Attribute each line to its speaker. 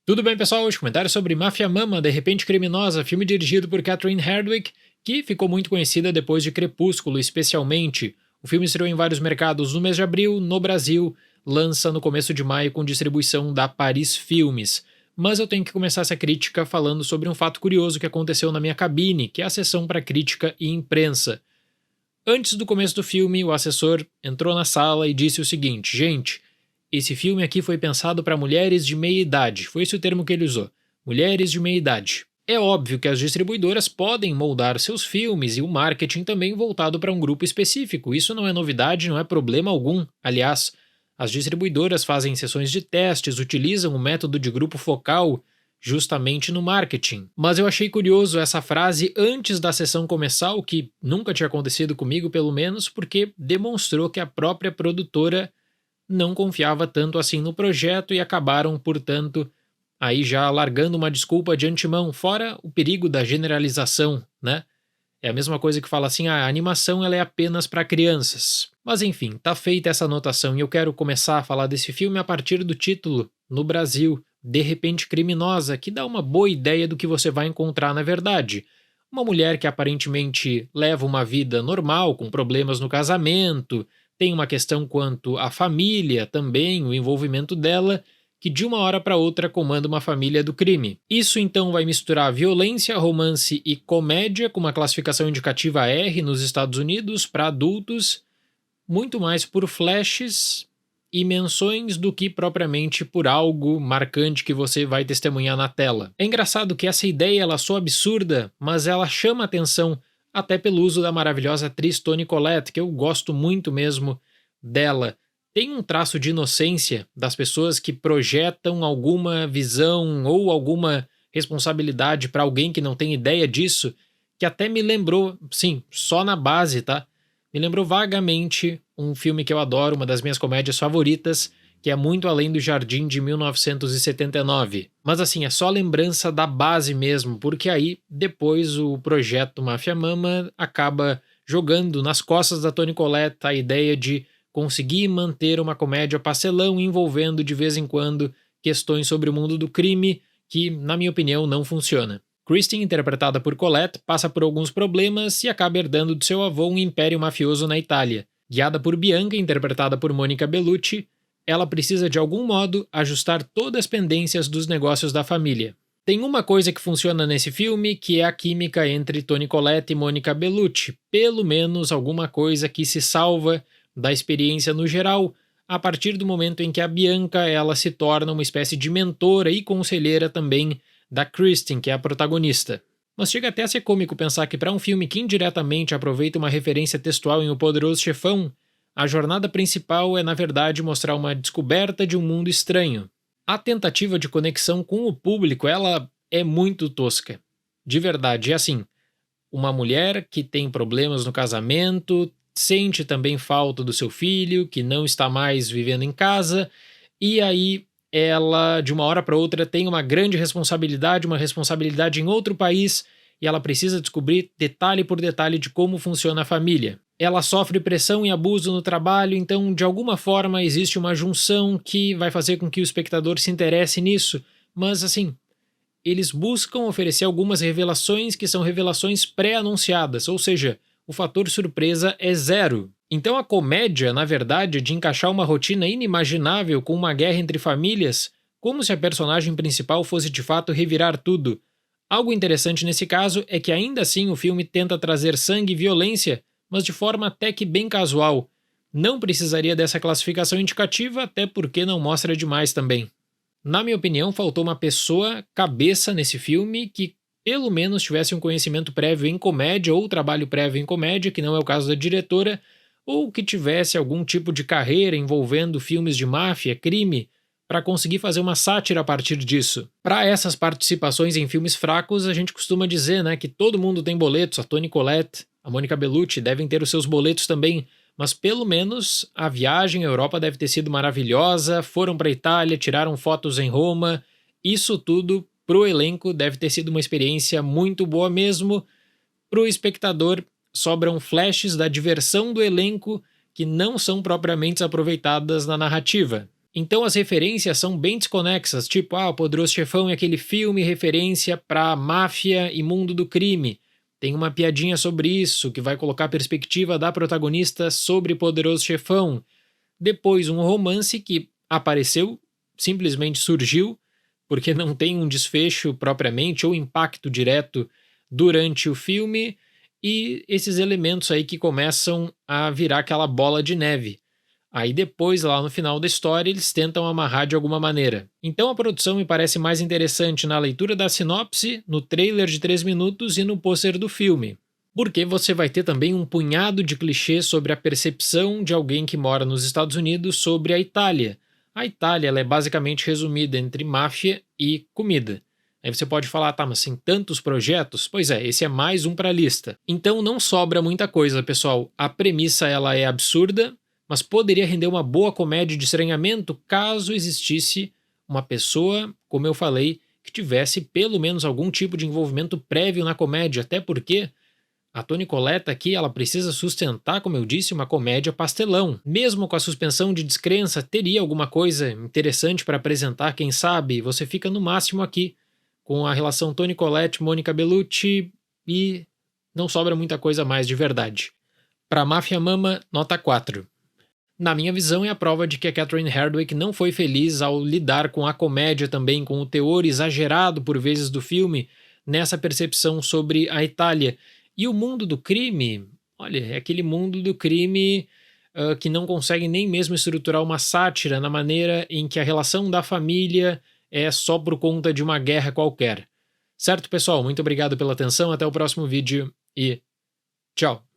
Speaker 1: Tudo bem, pessoal? Hoje comentário sobre Máfia Mama, De Repente Criminosa, filme dirigido por Catherine Hardwicke, que ficou muito conhecida depois de Crepúsculo, especialmente. O filme estreou em vários mercados no mês de abril, no Brasil, lança no começo de maio com distribuição da Paris Filmes. Mas eu tenho que começar essa crítica falando sobre um fato curioso que aconteceu na minha cabine, que é a sessão para crítica e imprensa. Antes do começo do filme, o assessor entrou na sala e disse o seguinte: gente, esse filme aqui foi pensado para mulheres de meia idade. Foi esse o termo que ele usou. Mulheres de meia idade. É óbvio que as distribuidoras podem moldar seus filmes e o marketing também voltado para um grupo específico. Isso não é novidade, não é problema algum. Aliás, as distribuidoras fazem sessões de testes, utilizam o método de grupo focal justamente no marketing. Mas eu achei curioso essa frase antes da sessão começar, o que nunca tinha acontecido comigo, pelo menos, porque demonstrou que a própria produtora não confiava tanto assim no projeto e acabaram, portanto, aí já largando uma desculpa de antemão, fora o perigo da generalização, né? É a mesma coisa que fala assim, a animação ela é apenas para crianças. Mas enfim, tá feita essa anotação e eu quero começar a falar desse filme a partir do título, no Brasil, De Repente Criminosa, que dá uma boa ideia do que você vai encontrar na verdade. Uma mulher que aparentemente leva uma vida normal, com problemas no casamento, tem uma questão quanto à família também, o envolvimento dela, que de uma hora para outra comanda uma família do crime. Isso então vai misturar violência, romance e comédia, com uma classificação indicativa R nos Estados Unidos para adultos, muito mais por flashes e menções do que propriamente por algo marcante que você vai testemunhar na tela. É engraçado que essa ideia ela soa absurda, mas ela chama atenção até pelo uso da maravilhosa atriz Toni Collette, que eu gosto muito mesmo dela. Tem um traço de inocência das pessoas que projetam alguma visão ou alguma responsabilidade para alguém que não tem ideia disso, que até me lembrou, sim, só na base, tá? Me lembrou vagamente um filme que eu adoro, uma das minhas comédias favoritas, que é Muito Além do Jardim de 1979. Mas assim, é só lembrança da base mesmo, porque aí depois o projeto Máfia Mama acaba jogando nas costas da Toni Collette a ideia de conseguir manter uma comédia pastelão envolvendo de vez em quando questões sobre o mundo do crime, que na minha opinião não funciona. Kristen, interpretada por Collette, passa por alguns problemas e acaba herdando de seu avô um império mafioso na Itália. Guiada por Bianca, interpretada por Monica Bellucci, ela precisa de algum modo ajustar todas as pendências dos negócios da família. Tem uma coisa que funciona nesse filme, que é a química entre Toni Collette e Monica Bellucci, pelo menos alguma coisa que se salva da experiência no geral, a partir do momento em que a Bianca ela se torna uma espécie de mentora e conselheira também da Kristen, que é a protagonista. Mas chega até a ser cômico pensar que para um filme que indiretamente aproveita uma referência textual em O Poderoso Chefão, a jornada principal é, na verdade, mostrar uma descoberta de um mundo estranho. A tentativa de conexão com o público, ela é muito tosca. De verdade, é assim, uma mulher que tem problemas no casamento, sente também falta do seu filho, que não está mais vivendo em casa, e aí ela, de uma hora para outra, tem uma grande responsabilidade, uma responsabilidade em outro país, e ela precisa descobrir detalhe por detalhe de como funciona a família. Ela sofre pressão e abuso no trabalho, então de alguma forma existe uma junção que vai fazer com que o espectador se interesse nisso, mas assim, eles buscam oferecer algumas revelações que são revelações pré-anunciadas, ou seja, o fator surpresa é zero. Então a comédia, na verdade, de encaixar uma rotina inimaginável com uma guerra entre famílias, como se a personagem principal fosse de fato revirar tudo. Algo interessante nesse caso é que ainda assim o filme tenta trazer sangue e violência, mas de forma até que bem casual. Não precisaria dessa classificação indicativa, até porque não mostra demais também. Na minha opinião, faltou uma pessoa cabeça nesse filme que pelo menos tivesse um conhecimento prévio em comédia ou trabalho prévio em comédia, que não é o caso da diretora, ou que tivesse algum tipo de carreira envolvendo filmes de máfia, crime, para conseguir fazer uma sátira a partir disso. Para essas participações em filmes fracos, a gente costuma dizer, né, que todo mundo tem boletos, a Toni Collette, a Monica Bellucci devem ter os seus boletos também, mas pelo menos a viagem à Europa deve ter sido maravilhosa, foram para a Itália, tiraram fotos em Roma, isso tudo pro elenco deve ter sido uma experiência muito boa mesmo. Pro espectador sobram flashes da diversão do elenco que não são propriamente aproveitadas na narrativa. Então as referências são bem desconexas, tipo, o Poderoso Chefão é aquele filme referência pra máfia e mundo do crime. Tem uma piadinha sobre isso, que vai colocar a perspectiva da protagonista sobre Poderoso Chefão. Depois um romance que apareceu, simplesmente surgiu, porque não tem um desfecho propriamente ou impacto direto durante o filme, e esses elementos aí que começam a virar aquela bola de neve. Aí depois, lá no final da história, eles tentam amarrar de alguma maneira. Então a produção me parece mais interessante na leitura da sinopse, no trailer de 3 minutos e no pôster do filme. Porque você vai ter também um punhado de clichês sobre a percepção de alguém que mora nos Estados Unidos sobre a Itália. A Itália ela é basicamente resumida entre máfia e comida. Aí você pode falar, tá, mas tem tantos projetos? Pois é, esse é mais um para a lista. Então não sobra muita coisa, pessoal. A premissa ela é absurda, mas poderia render uma boa comédia de estranhamento caso existisse uma pessoa, como eu falei, que tivesse pelo menos algum tipo de envolvimento prévio na comédia, até porque a Toni Collette aqui ela precisa sustentar, como eu disse, uma comédia pastelão. Mesmo com a suspensão de descrença, teria alguma coisa interessante para apresentar, quem sabe? Você fica no máximo aqui com a relação Toni Collette, Mônica Bellucci e não sobra muita coisa mais de verdade. Para Máfia Mama, nota 4. Na minha visão, é a prova de que a Catherine Hardwicke não foi feliz ao lidar com a comédia também, com o teor exagerado por vezes do filme, nessa percepção sobre a Itália. E o mundo do crime, olha, é aquele mundo do crime que não consegue nem mesmo estruturar uma sátira na maneira em que a relação da família é só por conta de uma guerra qualquer. Certo, pessoal? Muito obrigado pela atenção, até o próximo vídeo e tchau!